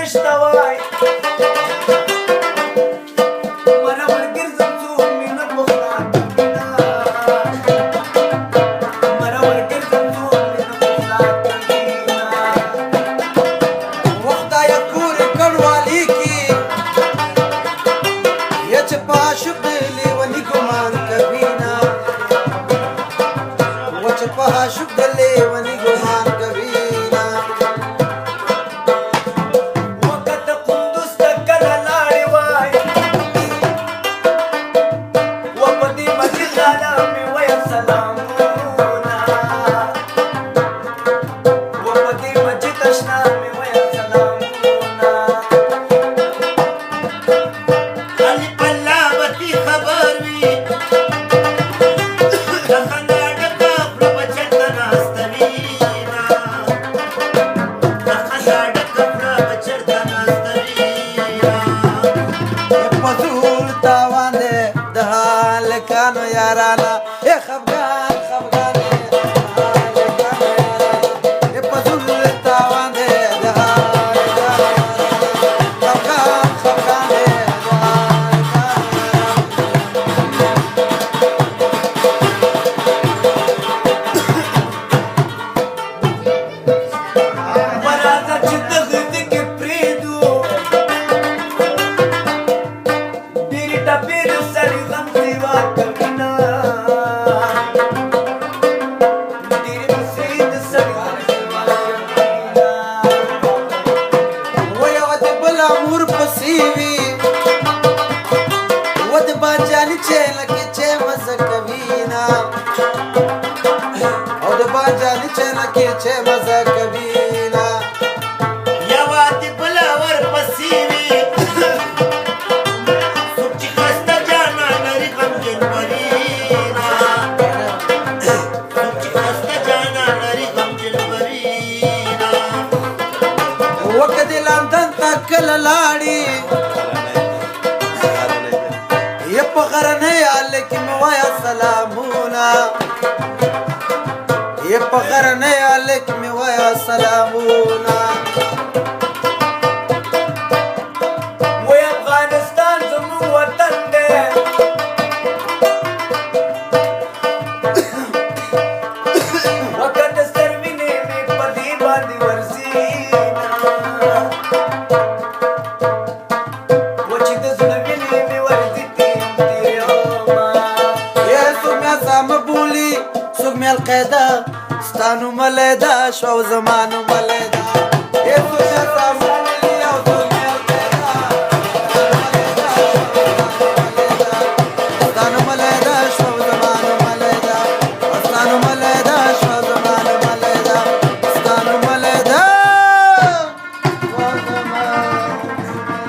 نشته وای مرور ګرځم څوک مې نه پخلا کوینه مرور ګرځم څوک مې نه پخلا کوینه وخدایه کور کډوالي کې یا چې په عاشق لیوني ګمان کوي نه و چې په عاشق لیوني ګمان کوي نه وخت قندوز ته کله لاړې وای و په دې مسجد لاله مې ویل سلامونه و په دې مسجد اشنا مې ویل سلامونه خالق الله به دې خبر وي د خندا ډکه خوله به چېرته ناسته وي نه د خندا ډکه خوله به چېرته ناسته وي نه په ټول تاوان دی د هلکانو یارانه ای خفګان خفګان دی د هلکانو یارانه ای په ټول تاوان دی د هلکانو یارانه خفګان خفګان دی د ورځه چې دغه دګې پرېږدو ډېرې ټپې د سړي غم سېوا کوینه ډېرې مسې د سړي غم سېوا کوینه و یوه د بله مور پسې وي و د باجاني چې لکې چې مزه کوي نه او د باجاني چې لکې چې مزه کوي نه یوه دې بله ورپسې وي څوک چې خسته جانان لري غمجن مري نه څوک چې خسته جانان لري غمجن مري نه وکه د لندن ته کله لاړې یا په غرنۍ هلک کې مې وایه سلامونه یا په غرنۍ هلک کې مې وایه سلامونه وای افغانستان زموږ وطن دی وکه د سر وینې مې په دې باندې ورځي و چې د زړه وینې مې ورځي تیریږمه یا څوک مې اسامه بولي څوک مې القاعده ستا نوم علیحده شو او زما نوم علیحده یا څوک مې اسامه بولي او څوک مې القاعده ستا نوم علیحده شو او زما نوم علیحده ستا نوم علیحده شو او زما نوم علیحده ستا نوم علیحده شو او زما نوم علیحده.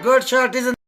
Good shot, isn't